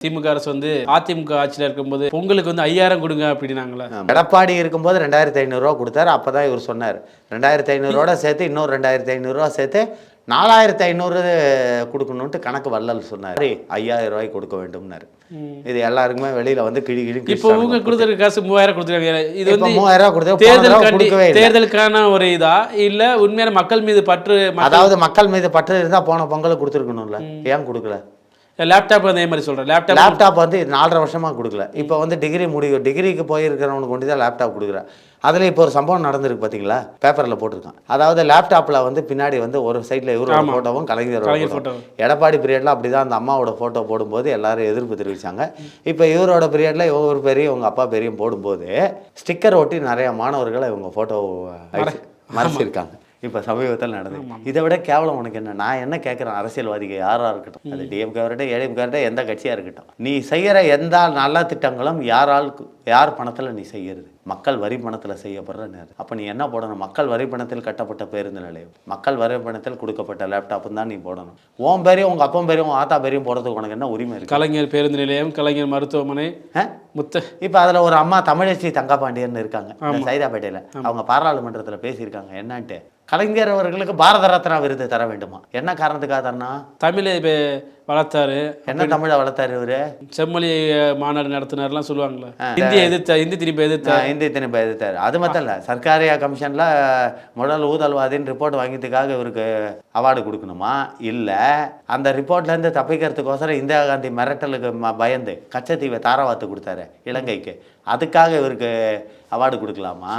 திமுக அரசு வந்து அதிமுக ஆட்சியில் இருக்கும்போது பொங்கலுக்கு வந்து 5000 கொடுங்க அப்படின்னாங்களா? எடப்பாடி இருக்கும்போது 2500 ரூபா கொடுத்தாரு. அப்பதான் இவர் சொன்னார் 2500 ரூபா சேர்த்து இன்னொரு 2500 ரூபா சேர்த்து 4500 கொடுக்கணும்ட்டு கணக்கு வள்ளல் சொன்னார். 5000 ரூபாய்க்கு கொடுக்க வேண்டும்னாரு. இது எல்லாருக்குமே வெளியில வந்து கிழி கிழி. இப்போ உங்க கொடுத்துருக்க காசு 3000 கொடுத்துருக்காங்க. இது வந்து 3000 கொடுத்தா தேர்தலுக்கான ஒரு இதா இல்ல உண்மையான மக்கள் மீது பற்று? அதாவது மக்கள் மீது பற்று இருந்தா போன பொங்கலுக்கு கொடுத்துருக்கணும்ல, ஏன் கொடுக்கல? லேப்டாப் அதே மாதிரி சொல்றேன். லேப்டாப் வந்து 4.5 வருஷமா கொடுக்கல. இப்போ வந்து டிகிரிக்கு போயிருக்கிறவனுக்கு கொண்டு தான் லேப்டாப் கொடுக்குறேன். அதில் இப்போ ஒரு சம்பவம் நடந்திருக்கு பார்த்தீங்களா, பேப்பரில் போட்டிருக்கான். அதாவது லேப்டாப்பில் வந்து பின்னாடி வந்து ஒரு சைடில் இவரோட ஃபோட்டோவும் கலைஞரோட ஃபோட்டோ. எடப்பாடி பீரியடில் அப்படி தான் அந்த அம்மாவோட ஃபோட்டோ போடும்போது எல்லாரும் எதிர்ப்பு தெரிவித்தாங்க. இப்போ இவரோட பீரியடில் இவர் பெரிய இவங்க அப்பா பெரியும் போடும்போது ஸ்டிக்கர் ஒட்டி நிறைய மாணவர்களை இவங்க ஃபோட்டோ மறைச்சிருக்காங்க. இப்போ சமீபத்தில் நடந்தது. இதை விட கேவலம் உனக்கு என்ன? நான் என்ன கேட்குறேன், அரசியல்வாதிகள் யாராக இருக்கட்டும், அது டிஎம்கே வரட்டும் ஏடிஎம்கே வரட்டும் எந்த கட்சியாக இருக்கட்டும், நீ செய்கிற எந்த நல்ல திட்டங்களும் யார் பணத்தில் நீ செய்கிறது? மக்கள் வரி பணத்தில் செய்யப்படுற நேரம். அப்போ நீ என்ன போடணும்? மக்கள் வரி பணத்தில் கட்டப்பட்ட பேருந்து நிலையம், மக்கள் வரி பணத்தில் கொடுக்கப்பட்ட லேப்டாப்பு தான் நீ போடணும். உன் பேரையும் உங்கள் அப்பன் பேரையும் ஆத்தா பேரையும் போடுறதுக்கு உனக்கு என்ன உரிமை இருக்குது? கலைஞர் பேருந்து நிலையம், கலைஞர் மருத்துவமனை, இப்போ அதில் ஒரு அம்மா தமிழச்சி தங்கப்பாண்டியன் இருக்காங்க சைதாப்பேட்டையில். அவங்க பாராளுமன்றத்தில் பேசியிருக்காங்க. என்னன்ட்டு கலைஞர் அவர்களுக்கு பாரத ரத்னா விருது தர வேண்டுமா? என்ன காரணத்துக்காக தரனா? தமிழை வளர்த்தாரு. என்ன தமிழை வளர்த்தாரு இவரு? செம்மொழி மாநாடு நடத்தினார்லாம் சொல்லுவாங்களே. இந்தி திணிப்பை எதிர்த்தாரு. அது மட்டும் இல்லை, சர்க்காரியா கமிஷன்ல முதல் ஊழல்வாதின்னு ரிப்போர்ட் வாங்கியதுக்காக இவருக்கு அவார்டு கொடுக்கணுமா? இல்லை, அந்த ரிப்போர்ட்லேருந்து தப்பிக்கிறதுக்கோசரம் இந்திரா காந்தி மிரட்டலுக்கு பயந்து கச்சத்தீவை தாராவாத்து கொடுத்தாரு இலங்கைக்கு, அதுக்காக இவருக்கு அவார்டு கொடுக்கலாமா?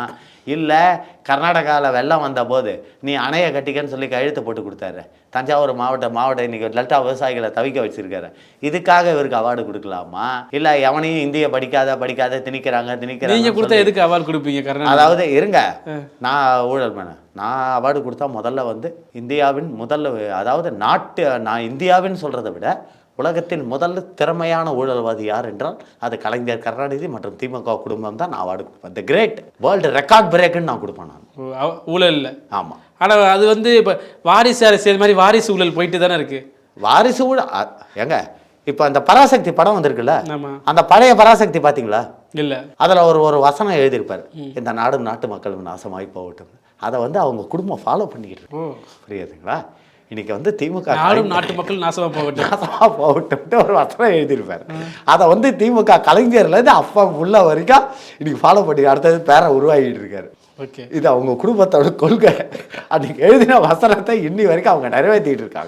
இல்லை, கர்நாடகாவில் வெள்ளம் வந்த போது நீ அணையை கட்டிக்கன்னு சொல்லி கையெழுத்து போட்டு கொடுத்தாரு. தஞ்சாவூர் மாவட்டம் இன்னைக்கு டெல்டா விவசாயிகளை தவிக்க வச்சிருக்காரு, இதுக்காக இவருக்கு அவார்டு கொடுக்கலாமா? இல்லை, எவனையும் இந்திய படிக்காத திணிக்கிறாங்க. நீங்க கொடுத்தா எதுக்கு அவார்டு கொடுப்பீங்க? அதாவது இருங்க, நான் ஊழல் பண்ண நான் அவார்டு கொடுத்தா முதல்ல வந்து இந்தியாவின் நான் இந்தியாவின்னு சொல்கிறத விட உலகத்தின் முதல் திறமையான ஊழல்வாதி யார் என்றால் அது கலைஞர், கருணாநிதி மற்றும் திமுக குடும்பம் தான். நான் அவார்டு கொடுப்பேன். தி கிரேட் வேர்ல்டு ரெக்கார்ட் பிரேக்குன்னு நான் கொடுப்பேன். நான் ஊழல் இல்லை. ஆமாம். ஆனால் அது வந்து இப்போ வாரிசு அரசியல் மாதிரி வாரிசு ஊழல் போயிட்டு தானே இருக்கு. வாரிசு ஊழல் எங்க? இப்போ அந்த பராசக்தி படம் வந்திருக்குல்ல, அந்த பழைய பராசக்தி பார்த்தீங்களா? இல்லை. அதில் ஒரு வசனம் எழுதியிருப்பார், இந்த நாட்டு மக்களும் நாசமாகி போகட்டும். அதை வந்து அவங்க குடும்பம் ஃபாலோ பண்ணிக்கிட்டு இருக்கு. புரியுதுங்களா? இன்னைக்கு வந்து திமுக நாட்டு மக்கள் நாசமாக போகட்டும் ஒரு வசனம் எழுதியிருப்பார். அதை வந்து திமுக கலைஞர்லேருந்து அப்பா உள்ள வரைக்கும் இன்னைக்கு ஃபாலோ பண்ணி அடுத்தது பேரை உருவாகிட்டு இருக்காரு. இது அவங்க குடும்பத்தோட கொள்கை. அன்னைக்கு எழுதின வசனத்தை இன்னி வரைக்கும் அவங்க நிறைவேற்றிட்டு இருக்காங்க.